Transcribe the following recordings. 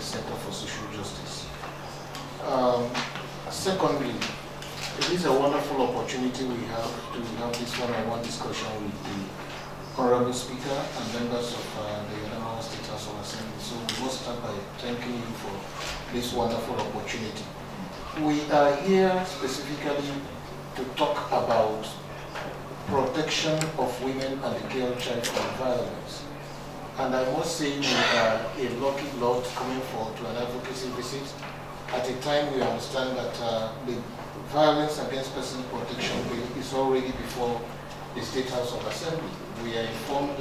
Center for Social Justice. Secondly, it is a wonderful opportunity we have to have this one-on-one discussion with the Honorable Speaker and members of the Adamawa State House of Assembly. So we must start by thanking you for this wonderful opportunity. We are here specifically to talk about protection of women and the girl child from violence. And I must say we are a lucky lot coming forward to an advocacy visit at a time we understand that the Violence Against Person Protection Bill is already before the State House of Assembly. We are informed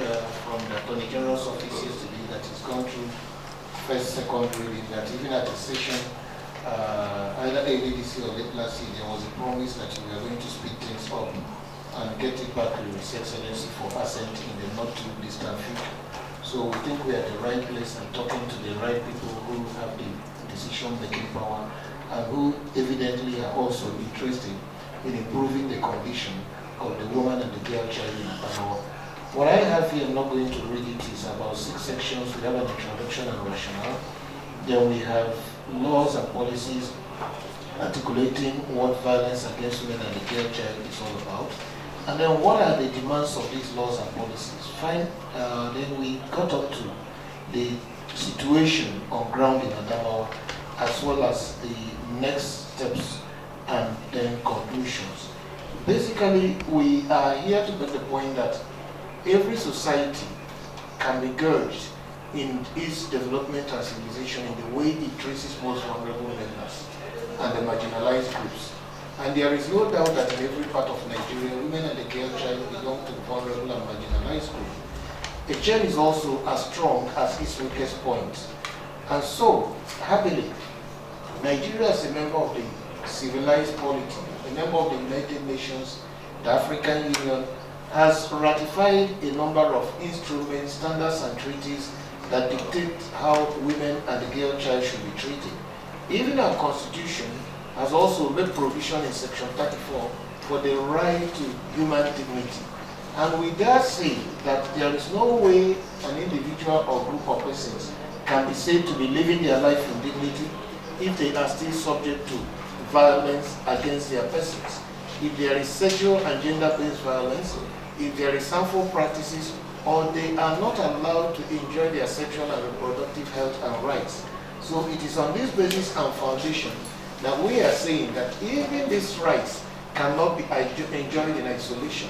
from the Attorney General's office yesterday that it's gone through first, second reading, that even at the session, either early this year or late last year, there was a promise that we are going to speed things up and get it back to His Excellency for assent in the not too distant future. So we think we are at the right place and talking to the right people who have the decision-making power and who evidently are also interested in improving the condition of the woman and the girl child in Adamawa. What I have here, I'm not going to read it, is about 6 sections. We have an introduction and rationale. Then we have laws and policies articulating what violence against women and the girl child is all about. And then what are the demands of these laws and policies? Then we got up to the situation on ground in Adamawa, as well as the next steps and then conclusions. Basically, we are here to make the point that every society can be gauged in its development and civilization in the way it traces most vulnerable members and the marginalized groups. And there is no doubt that in every part of Nigeria, women and the girl child belong to the vulnerable and marginalized group. A child is also as strong as its weakest point. And so, happily, Nigeria is a member of the civilized polity, a member of the United Nations, the African Union, has ratified a number of instruments, standards, and treaties that dictate how women and the girl child should be treated. Even our Constitution has also made provision in Section 34 for the right to human dignity. And we dare say that there is no way an individual or group of persons can be said to be living their life in dignity if they are still subject to violence against their persons. If there is sexual and gender-based violence, if there is harmful practices, or they are not allowed to enjoy their sexual and reproductive health and rights. So it is on this basis and foundation that we are saying that even these rights cannot be enjoyed in isolation.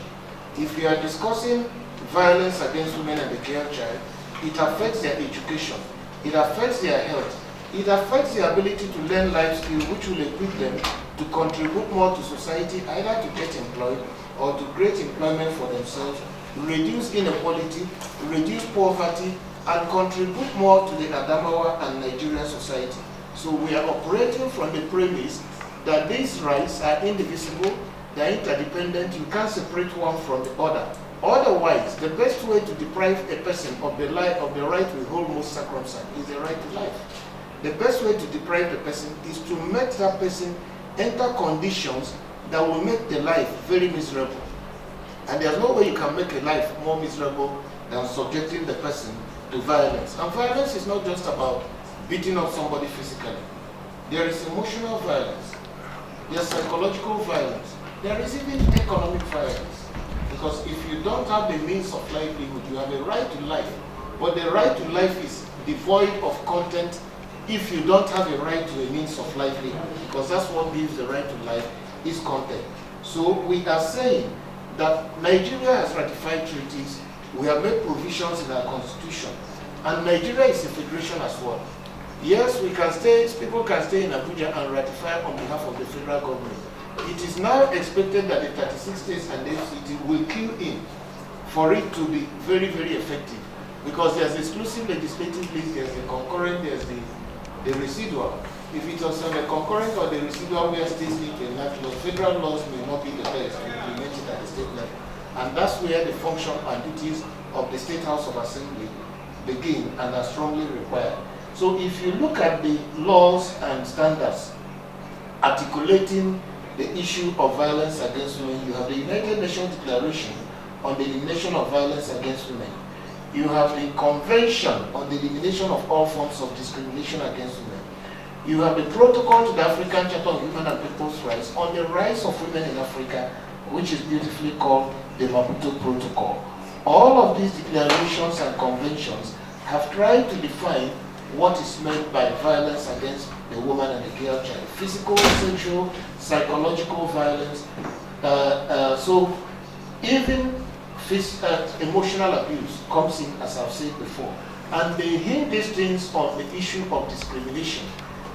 If we are discussing violence against women and the girl child, it affects their education, it affects their health, it affects their ability to learn life skills which will equip them to contribute more to society, either to get employed or to create employment for themselves, reduce inequality, reduce poverty, and contribute more to the Adamawa and Nigerian society. So we are operating from the premise that these rights are indivisible, they are interdependent, you can't separate one from the other. Otherwise, the best way to deprive a person of the right we hold most sacrosanct is the right to life. The best way to deprive the person is to make that person enter conditions that will make the life very miserable. And there's no way you can make a life more miserable than subjecting the person to violence. And violence is not just about beating up somebody physically. There is emotional violence, there's psychological violence, there is even economic violence. Because if you don't have the means of livelihood, you have a right to life, but the right to life is devoid of content if you don't have a right to a means of livelihood, because that's what gives the right to life is content. So we are saying that Nigeria has ratified treaties, we have made provisions in our constitution, and Nigeria is a federation as well. Yes, we can stay, people can stay in Abuja and ratify on behalf of the federal government. It is now expected that the 36 states and the FCT will kill in for it to be very, very effective. Because there's exclusive legislative list, there's the concurrent, there's the residual. If it was on the concurrent or the residual where states need to enact laws, federal laws may not be the best to implement it at the state level. And that's where the function and duties of the State House of Assembly begin and are strongly required. So if you look at the laws and standards articulating the issue of violence against women, you have the United Nations Declaration on the Elimination of Violence Against Women. You have the Convention on the Elimination of All Forms of Discrimination Against Women. You have the Protocol to the African Charter on Human and People's Rights on the rights of women in Africa, which is beautifully called the Maputo Protocol. All of these declarations and conventions have tried to define what is meant by violence against the woman and the girl child. Physical, sexual, psychological violence. So even emotional abuse comes in, as I've said before. And they hint these things on the issue of discrimination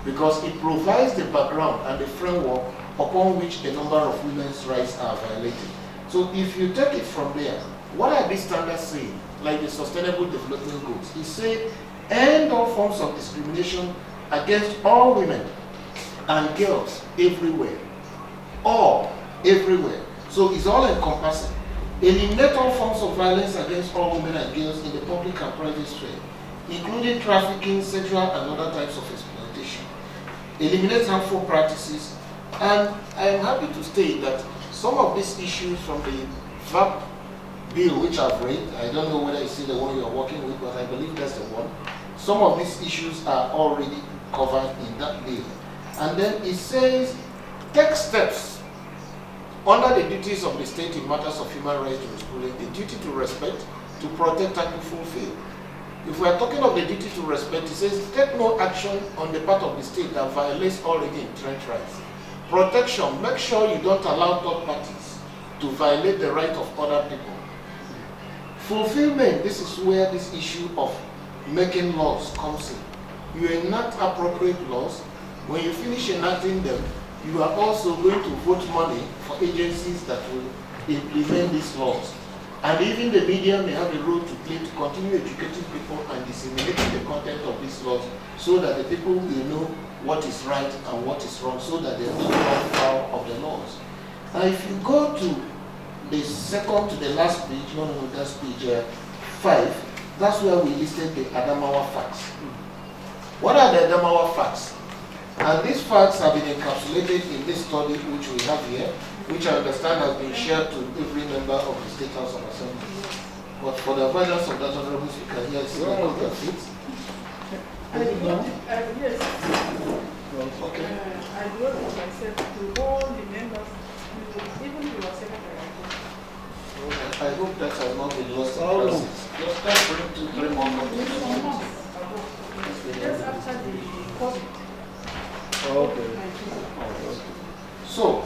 because it provides the background and the framework upon which a number of women's rights are violated. So if you take it from there, what are these standards saying? Like the Sustainable Development Goals. It says, end all forms of discrimination against all women and girls everywhere. All, everywhere. So it's all encompassing. Eliminate all forms of violence against all women and girls in the public and private sphere, including trafficking, sexual and other types of exploitation. Eliminate harmful practices. And I am happy to state that some of these issues from the VAWG bill, which I've read, I don't know whether it's still the one you're working with, but I believe that's the one. Some of these issues are already covered in that bill. And then it says, take steps under the duties of the state in matters of human rights jurisprudence, the duty to respect, to protect and to fulfill. If we are talking of the duty to respect, it says, take no action on the part of the state that violates already entrenched rights. Protection, make sure you don't allow third parties to violate the right of other people. Fulfillment, this is where this issue of making laws comes in. You enact appropriate laws. When you finish enacting them, you are also going to vote money for agencies that will implement these laws. And even the media may have a role to play to continue educating people and disseminating the content of these laws so that the people will know what is right and what is wrong, so that they will not fall foul of the laws. Now if you go to the second to the last page, that's page 5, that's where we listed the Adamawa facts. What are the Adamawa facts? And these facts have been encapsulated in this study which we have here, which I understand has been shared to every member of the State House of Assembly. But for the avoidance of that, honorable speaker, here is a copy of it. Yes. Okay. I wrote it myself to all the members, even your secretary. I hope that has not been lost in process. Just bring 2-3 more copies. Just after the COVID. Okay. So,